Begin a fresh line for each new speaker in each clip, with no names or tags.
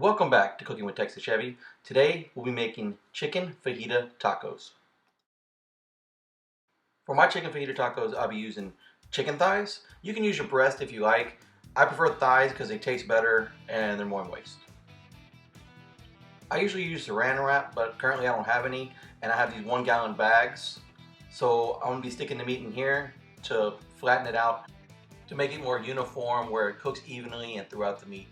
Welcome back to Cooking with Texas Chevy. Today we'll be making chicken fajita tacos. For my chicken fajita tacos, I'll be using chicken thighs. You can use your breast if you like. I prefer thighs because they taste better and they're more moist. I usually use saran wrap, but currently I don't have any, and I have these 1 gallon bags. So I'm going to be sticking the meat in here to flatten it out to make it more uniform where it cooks evenly and throughout the meat.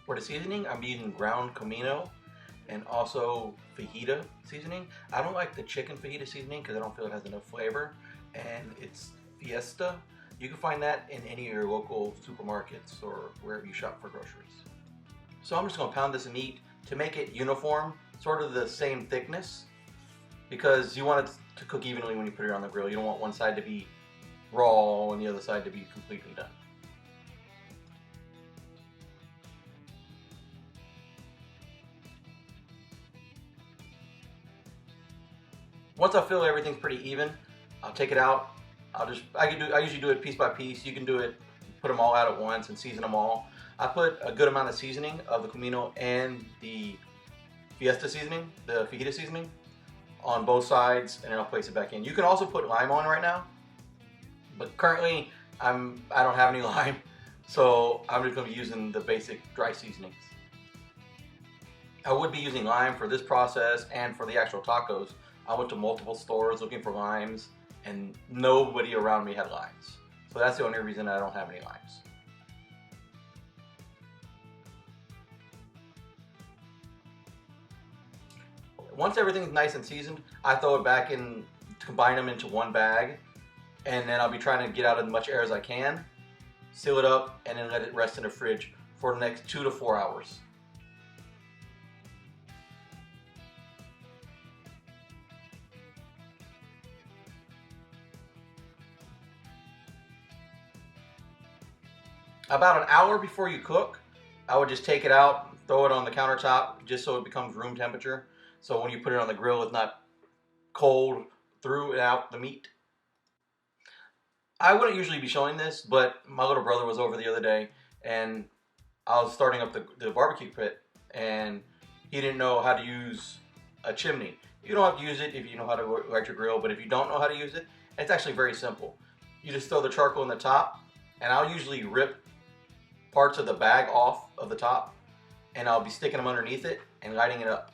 For the seasoning, I'm using ground Comino and also fajita seasoning. I don't like the chicken fajita seasoning because I don't feel it has enough flavor, and it's Fiesta. You can find that in any of your local supermarkets or wherever you shop for groceries. So I'm just going to pound this meat to make it uniform, sort of the same thickness, because you want it to cook evenly when you put it on the grill. You don't want one side to be raw and the other side to be completely done. Once I feel everything's pretty even, I'll take it out. I usually do it piece by piece. You can do it, put them all out at once and season them all. I put a good amount of seasoning of the Comino and the Fiesta seasoning, the fajita seasoning, on both sides, and then I'll place it back in. You can also put lime on right now, but currently I don't have any lime, so I'm just going to be using the basic dry seasonings. I would be using lime for this process and for the actual tacos. I went to multiple stores looking for limes, and nobody around me had limes. So that's the only reason I don't have any limes. Once everything's nice and seasoned, I throw it back in to combine them into one bag, and then I'll be trying to get out as much air as I can, seal it up, and then let it rest in the fridge for the next 2 to 4 hours. About an hour before you cook, I would just take it out, throw it on the countertop just so it becomes room temperature. So when you put it on the grill, it's not cold through and out the meat. I wouldn't usually be showing this, but my little brother was over the other day and I was starting up the barbecue pit, and he didn't know how to use a chimney. You don't have to use it if you know how to light your grill, but if you don't know how to use it, it's actually very simple. You just throw the charcoal in the top, and I'll usually rip parts of the bag off of the top, and I'll be sticking them underneath it and lighting it up.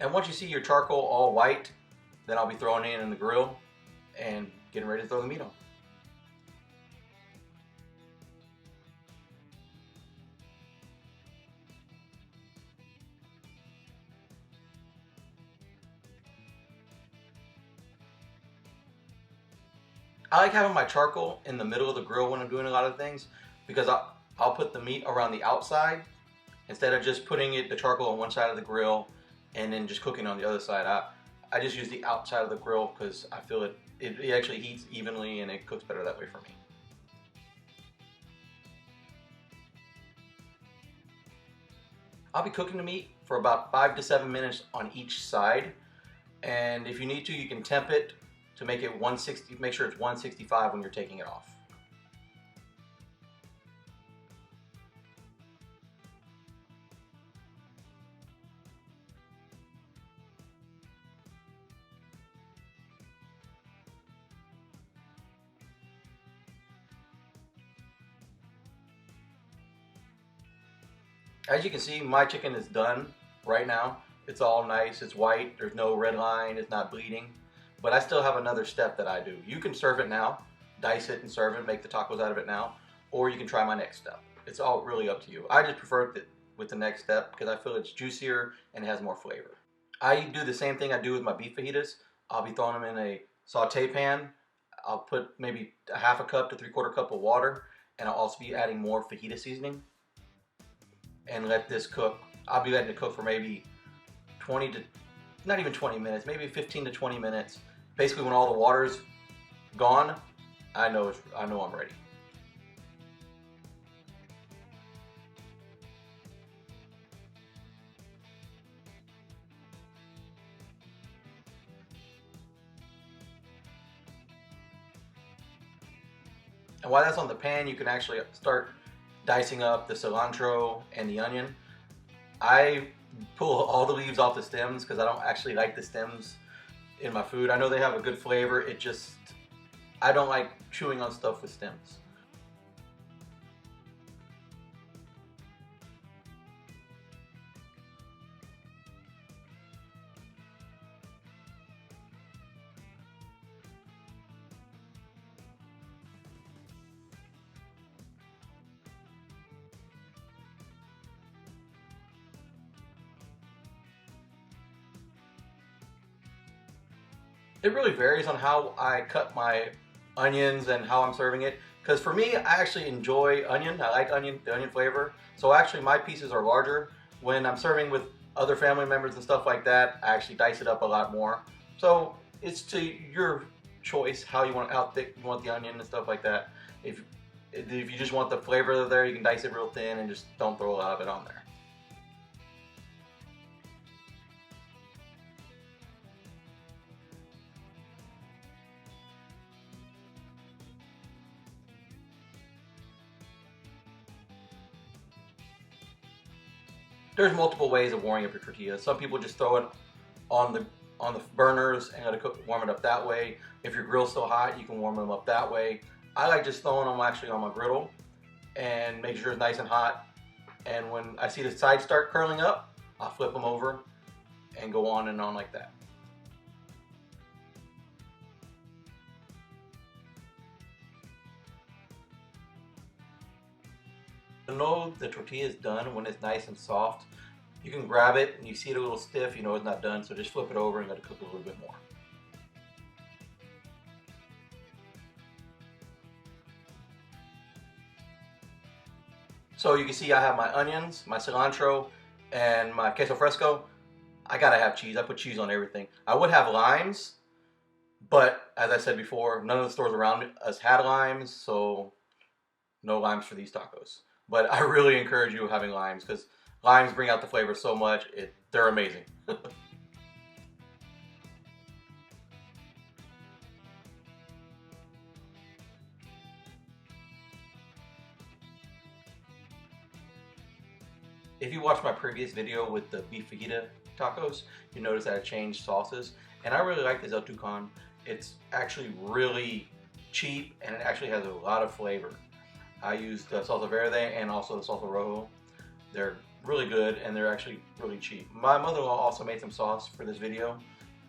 And once you see your charcoal all white, then I'll be throwing it in the grill and getting ready to throw the meat on. I like having my charcoal in the middle of the grill when I'm doing a lot of things, because I'll put the meat around the outside instead of just putting the charcoal on one side of the grill and then just cooking on the other side. I just use the outside of the grill because I feel it actually heats evenly and it cooks better that way for me. I'll be cooking the meat for about 5 to 7 minutes on each side, and if you need to, you can temp it to make it 160. Make sure it's 165 when you're taking it off. As you can see, my chicken is done right now. It's all nice, it's white, there's no red line, it's not bleeding. But I still have another step that I do. You can serve it now, dice it and serve it, make the tacos out of it now, or you can try my next step. It's all really up to you. I just prefer it with the next step because I feel it's juicier and it has more flavor. I do the same thing I do with my beef fajitas. I'll be throwing them in a saute pan. I'll put maybe a half a cup to 3/4 cup of water, and I'll also be adding more fajita seasoning and let this cook. I'll be letting it cook for maybe 20 to, not even 20 minutes, maybe 15 to 20 minutes. Basically when all the water's gone, I know I'm ready. And while that's on the pan, you can actually start dicing up the cilantro and the onion. I pull all the leaves off the stems because I don't actually like the stems in my food. I know they have a good flavor, I don't like chewing on stuff with stems. It really varies on how I cut my onions and how I'm serving it. Because for me, I actually enjoy onion. I like the onion flavor. So actually my pieces are larger. When I'm serving with other family members and stuff like that, I actually dice it up a lot more. So it's to your choice how thick you want the onion and stuff like that. If you just want the flavor there, you can dice it real thin and just don't throw a lot of it on there. There's multiple ways of warming up your tortillas. Some people just throw it on the burners and let it cook, warm it up that way. If your grill's still hot, you can warm them up that way. I like just throwing them actually on my griddle and make sure it's nice and hot. And when I see the sides start curling up, I'll flip them over and go on and on like that. To know the tortilla is done when it's nice and soft, you can grab it and you see it a little stiff, you know it's not done, so just flip it over and let it cook a little bit more. So you can see I have my onions, my cilantro, and my queso fresco. I gotta have cheese. I put cheese on everything. I would have limes, but as I said before, none of the stores around us had limes, so no limes for these tacos. But I really encourage you having limes because limes bring out the flavor so much. They're amazing. If you watched my previous video with the beef fajita tacos, you notice that I changed sauces. And I really like this El Tucán. It's actually really cheap and it actually has a lot of flavor. I used the salsa verde and also the salsa rojo. They're really good and they're actually really cheap. My mother-in-law also made some sauce for this video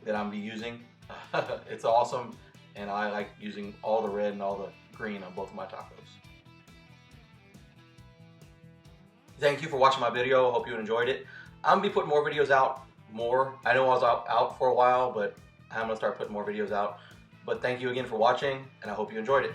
that I'm be using. It's awesome and I like using all the red and all the green on both of my tacos. Thank you for watching my video. Hope you enjoyed it. I'm gonna be putting more videos out more. I know I was out for a while, but I'm gonna start putting more videos out. But thank you again for watching and I hope you enjoyed it.